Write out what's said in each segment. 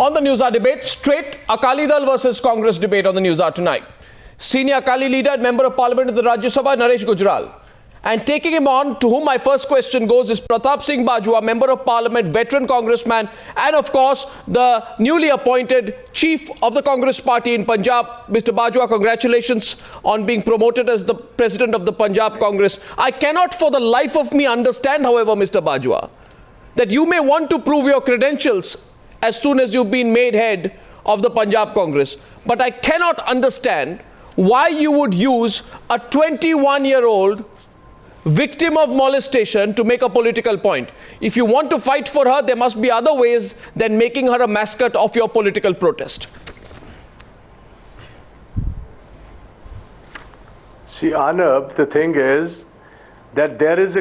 On the Newshour Debate, straight Akali Dal versus Congress debate on the Newshour tonight. Senior Akali leader and Member of Parliament in the Rajya Sabha, Naresh Gujral. And taking him on, to whom my first question goes, is Pratap Singh Bajwa, Member of Parliament, veteran congressman, and of course, the newly appointed Chief of the Congress Party in Punjab. Mr. Bajwa, congratulations on being promoted as the President of the Punjab Congress. I cannot for the life of me understand, however, Mr. Bajwa, that you may want to prove your credentials as soon as you've been made head of the Punjab Congress. But I cannot understand why you would use a 21-year-old victim of molestation to make a political point. If you want to fight for her, there must be other ways than making her a mascot of your political protest. See, Arnab, the thing is that there is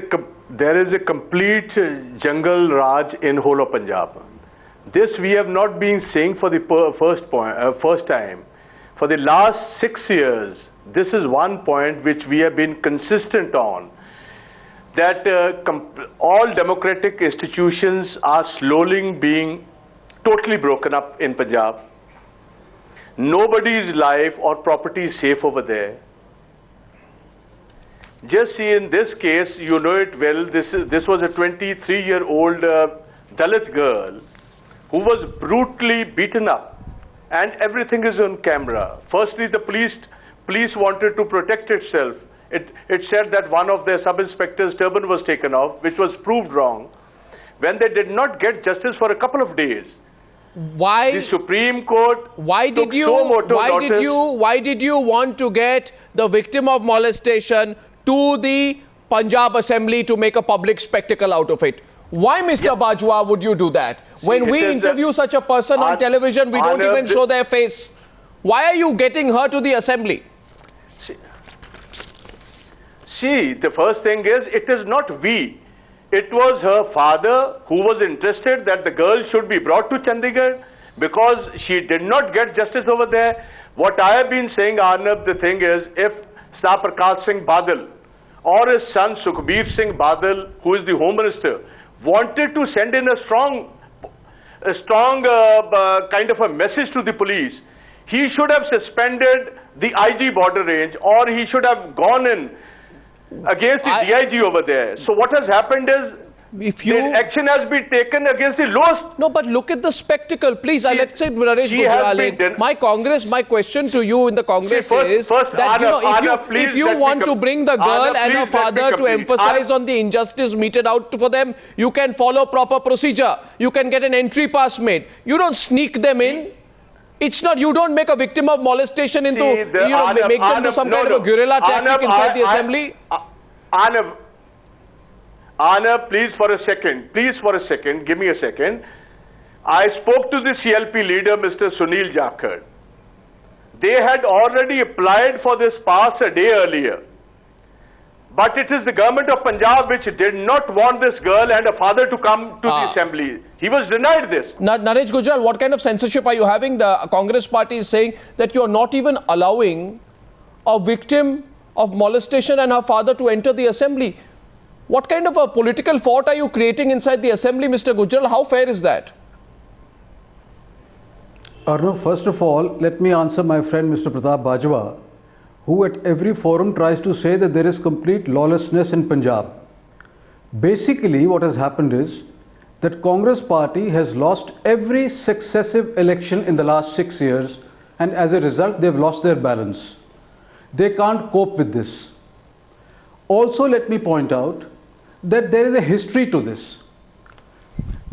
a complete jungle raj in whole of Punjab. This we have not been saying for the first time. For the last 6 years, this is one point which we have been consistent on, that all democratic institutions are slowly being totally broken up in Punjab. Nobody's life or property is safe over there. Just see in this case, you know it well, this was a 23-year-old Dalit girl who was brutally beaten up, and everything is on camera. Firstly, the police wanted to protect itself. It said that one of their sub-inspector's turban was taken off, which was proved wrong. When they did not get justice for a couple of days, why the Supreme Court why did you want to get the victim of molestation to the Punjab Assembly to make a public spectacle out of it? Why, Mr. Bajwa, would you do that? When we interview such a person on television, we don't even show their face. Why are you getting her to the Assembly? See, the first thing is, it is not we. It was her father who was interested that the girl should be brought to Chandigarh because she did not get justice over there. What I have been saying, Arnab, the thing is, if Sir Prakash Singh Badal or his son Sukhbir Singh Badal, who is the Home Minister, wanted to send in a strong kind of a message to the police, he should have suspended the IG border range, or he should have gone in against the DIG over there. So what has happened is, action has been taken against the lowest. No, but look at the spectacle, please. Let's say Naresh Gujral. My question to you in the Congress is that if you want to bring the girl and her father to emphasize on the injustice meted out for them, you can follow proper procedure. You can get an entry pass made. You don't sneak them in. It's not, you don't make a victim of molestation into, make them do some kind of a guerrilla tactic inside the Assembly. Anna, please for a second, give me a second. I spoke to the CLP leader, Mr. Sunil Jakhar. They had already applied for this pass a day earlier. But it is the government of Punjab which did not want this girl and her father to come to the Assembly. He was denied this. Naresh Gujral, what kind of censorship are you having? The Congress party is saying that you are not even allowing a victim of molestation and her father to enter the Assembly. What kind of a political fort are you creating inside the Assembly, Mr. Gujral? How fair is that? Arnav, first of all, let me answer my friend Mr. Pratap Bajwa, who at every forum tries to say that there is complete lawlessness in Punjab. Basically, what has happened is that Congress party has lost every successive election in the last 6 years, and as a result, they've lost their balance. They can't cope with this. Also, let me point out that there is a history to this.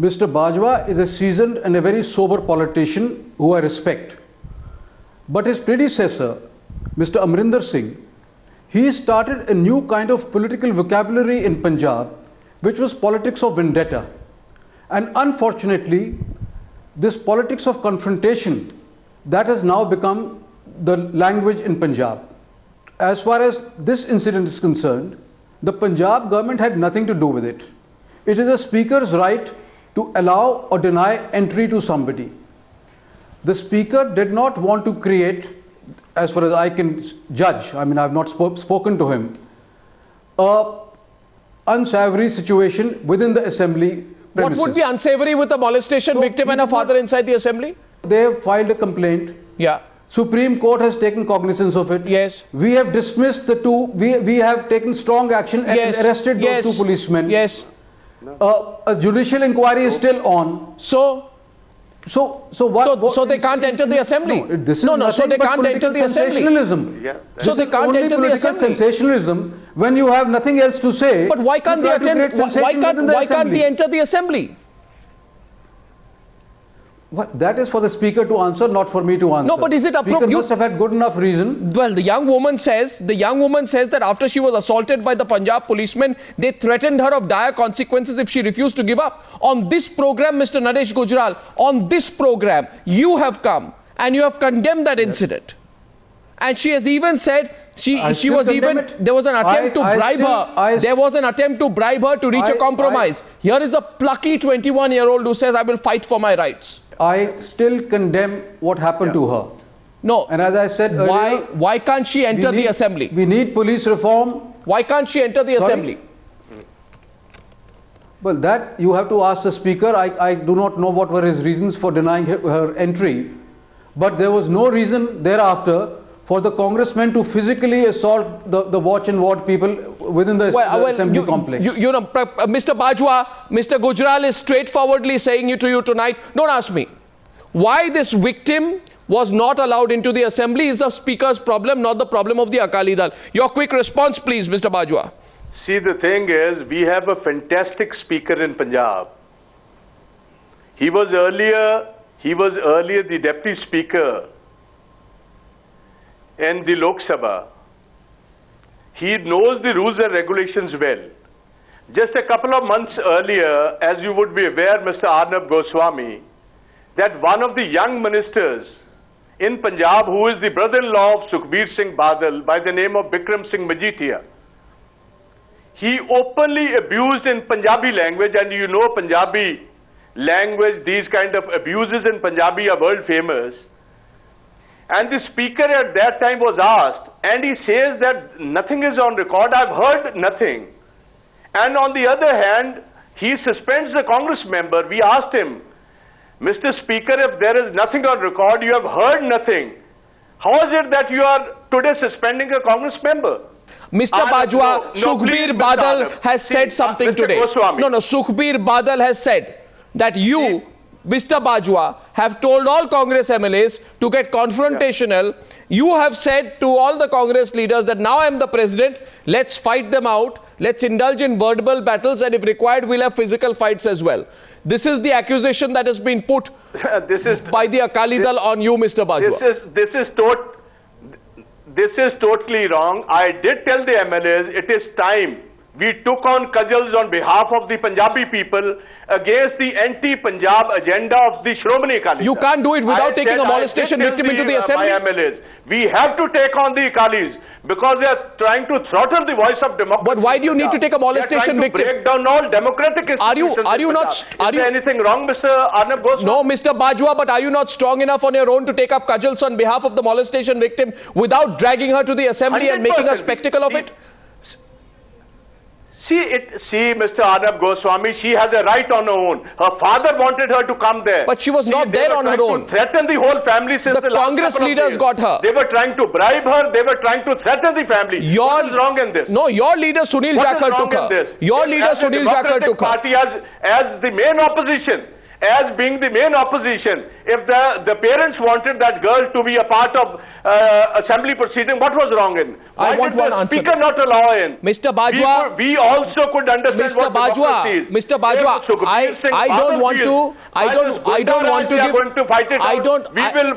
Mr. Bajwa is a seasoned and a very sober politician who I respect. But his predecessor, Mr. Amrinder Singh, he started a new kind of political vocabulary in Punjab, which was politics of vendetta. And unfortunately, this politics of confrontation, that has now become the language in Punjab. As far as this incident is concerned, the Punjab government had nothing to do with it. It is the Speaker's right to allow or deny entry to somebody. The Speaker did not want to create, as far as I can judge, I mean, I have not spoken to him, a unsavory situation within the Assembly premises. What would be unsavory with a molestation victim and a father inside the assembly? They have filed a complaint. Yeah. Supreme Court has taken cognizance of it. Yes. We have dismissed the two. We have taken strong action and Yes. arrested those two policemen. Yes. A judicial inquiry is still on. So they can't enter the assembly. No, this is so they can't enter the assembly. Sensationalism. Yeah. So they can't enter the assembly. Sensationalism when you have nothing else to say. But why can't they attend? Why can't they enter the assembly? What? That is for the speaker to answer, not for me to answer. No, but is it appropriate? Speaker must have had good enough reason. Well, the young woman says that after she was assaulted by the Punjab policemen, they threatened her of dire consequences if she refused to give up. On this program, Mr. Naresh Gujral, on this program, you have come and you have condemned that incident. And she has even said there was an attempt to bribe her. There was an attempt to bribe her to reach a compromise. Here is a plucky 21-year-old who says, I will fight for my rights. I still condemn what happened to her. No. And as I said earlier, why can't she enter the assembly? We need police reform. Why can't she enter the assembly? Well, that you have to ask the speaker. I do not know what were his reasons for denying her entry. But there was no reason thereafter for the congressmen to physically assault the watch and ward people within the assembly complex. Mr. Bajwa, Mr. Gujral is straightforwardly saying to you tonight, don't ask me. Why this victim was not allowed into the assembly is the speaker's problem, not the problem of the Akali Dal. Your quick response, please, Mr. Bajwa. See, the thing is, we have a fantastic speaker in Punjab. He was earlier the deputy speaker in the Lok Sabha. He knows the rules and regulations well. Just a couple of months earlier, as you would be aware, Mr. Arnab Goswami, that one of the young ministers in Punjab, who is the brother-in-law of Sukhbir Singh Badal by the name of Bikram Singh Majitia, he openly abused in Punjabi language, and you know Punjabi language, these kind of abuses in Punjabi are world famous. And the speaker at that time was asked, and he says that nothing is on record, I've heard nothing. And on the other hand, he suspends the Congress member. We asked him, Mr. Speaker, if there is nothing on record, you have heard nothing. How is it that you are today suspending a Congress member? Mr. Bajwa, Sukhbir Badal has said something today. Sukhbir Badal has said that you, Mr. Bajwa, have told all Congress MLAs to get confrontational. Yeah. You have said to all the Congress leaders that now I am the president, let's fight them out, let's indulge in verbal battles, and if required, we'll have physical fights as well. This is the accusation that has been put by the Akali Dal on you, Mr. Bajwa. This is totally wrong. I did tell the MLAs it is time we took on cudgels on behalf of the Punjabi people against the anti-Punjab agenda of the Shromani Akali Dal. You can't do it without taking a molestation victim into the assembly. MLAs. We have to take on the Akalis because they are trying to throttle the voice of democracy. But why do you need to take a molestation victim? Break down all democratic institutions. Is there anything wrong, Mr. Arnab Goswami? No, Mr. Bajwa, but are you not strong enough on your own to take up cudgels on behalf of the molestation victim without dragging her to the assembly 100%. And making a spectacle of it? See, Mr. Arnab Goswami, she has a right on her own. Her father wanted her to come there. But she was not there on her own. Threaten the whole family since the Congress leaders got her. They were trying to bribe her. They were trying to threaten the family. What is wrong in this? No, your leader Sunil Jakhar took her. Your leader Sunil Jakhar took her. Party as the main opposition. As being the main opposition, if the parents wanted that girl to be a part of assembly proceeding, what was wrong in? Why did the speaker not allow in? Mr. Bajwa, we also could understand Mr. Bajwa, Mr. Bajwa, I don't want to. We will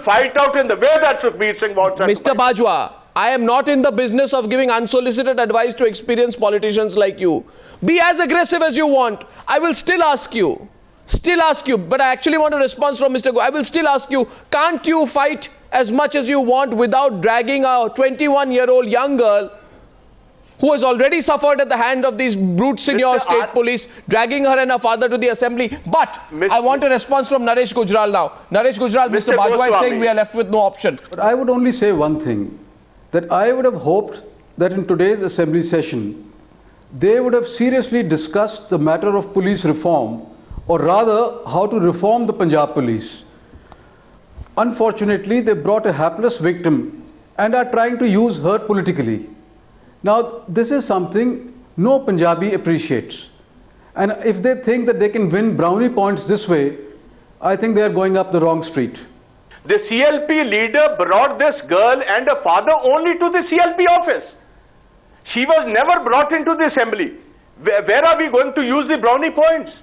fight out in the way that Sukhbir Singh wants. Mr. Bajwa, I am not in the business of giving unsolicited advice to experienced politicians like you. Be as aggressive as you want. I will still ask you. But I actually want a response from Mr. Go. I will still ask you, can't you fight as much as you want without dragging a 21-year-old young girl who has already suffered at the hand of these brutes in your state police, dragging her and her father to the assembly? But I want a response from Naresh Gujral now. Naresh Gujral, Mr. Bajwa is saying we are left with no option. But I would only say one thing, that I would have hoped that in today's assembly session, they would have seriously discussed the matter of police reform or rather how to reform the Punjab police. Unfortunately, they brought a hapless victim and are trying to use her politically. Now, this is something no Punjabi appreciates. And if they think that they can win brownie points this way, I think they are going up the wrong street. The CLP leader brought this girl and her father only to the CLP office. She was never brought into the assembly. Where are we going to use the brownie points?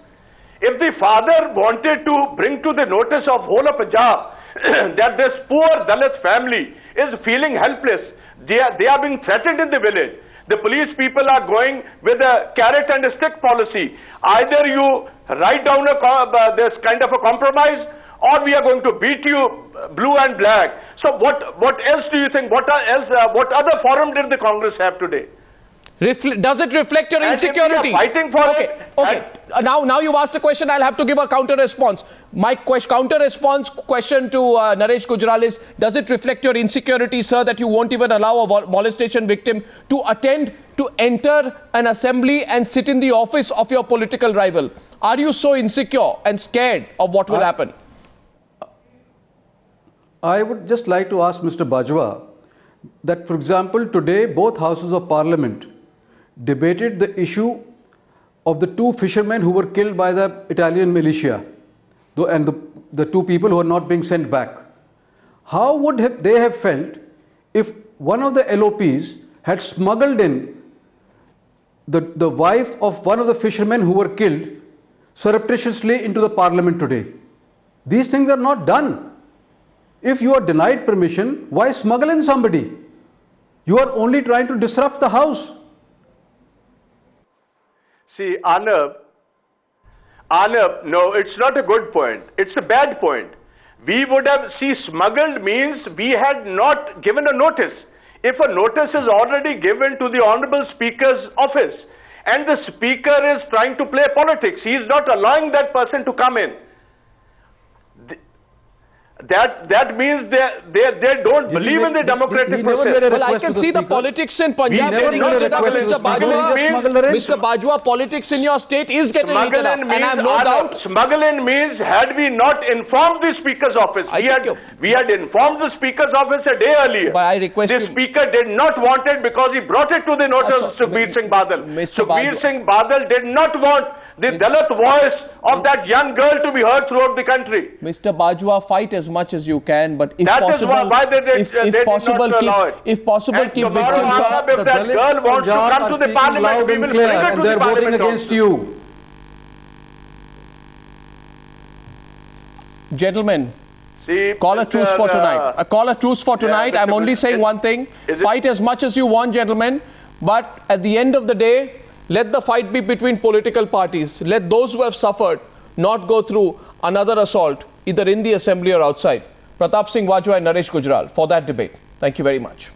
If the father wanted to bring to the notice of whole of Punjab that this poor Dalit family is feeling helpless, they are being threatened in the village. The police people are going with a carrot and a stick policy. Either you write down this kind of a compromise, or we are going to beat you blue and black. So what else do you think? What other forum did the Congress have today? Does it reflect your insecurity? Fighting for okay. Now you've asked the question, I'll have to give a counter response. My counter response question to Naresh Gujral is, does it reflect your insecurity, sir, that you won't even allow a molestation victim to enter an assembly and sit in the office of your political rival? Are you so insecure and scared of what will happen? I would just like to ask Mr. Bajwa that, for example, today both houses of parliament debated the issue of the two fishermen who were killed by the Italian militia and the two people who are not being sent back. How would they have felt if one of the LOPs had smuggled in the wife of one of the fishermen who were killed surreptitiously into the parliament today? These things are not done. If you are denied permission, why smuggle in somebody? You are only trying to disrupt the house. See, Arnab, no, it's not a good point. It's a bad point. We would have, smuggled means we had not given a notice. If a notice is already given to the Honorable Speaker's office and the Speaker is trying to play politics, he is not allowing that person to come in. That means they don't believe in the democratic process. Well, I can see the politics in Punjab getting heated up, Mr. Bajwa. Mr. Bajwa, politics in your state is getting heated up, and I have no doubt. Smuggling means, had we not informed the Speaker's office, we had informed the Speaker's office a day earlier. But I request the Speaker did not want it because he brought it to the notice of Sukhbir Singh Badal. Sukhbir Singh Badal did not want the Dalit voice of that young girl to be heard throughout the country. Mr. Bajwa, fight as much as you can, but if that possible, if possible, keep victims of if that girl wants to come to the parliament, we will bring her to the parliament. Voting against you. Gentlemen, call a truce for tonight. Call a truce for tonight. I'm only saying one thing. Fight as much as you want, gentlemen, but at the end of the day, let the fight be between political parties. Let those who have suffered not go through another assault, either in the assembly or outside. Pratap Singh Vajwa and Naresh Gujral for that debate. Thank you very much.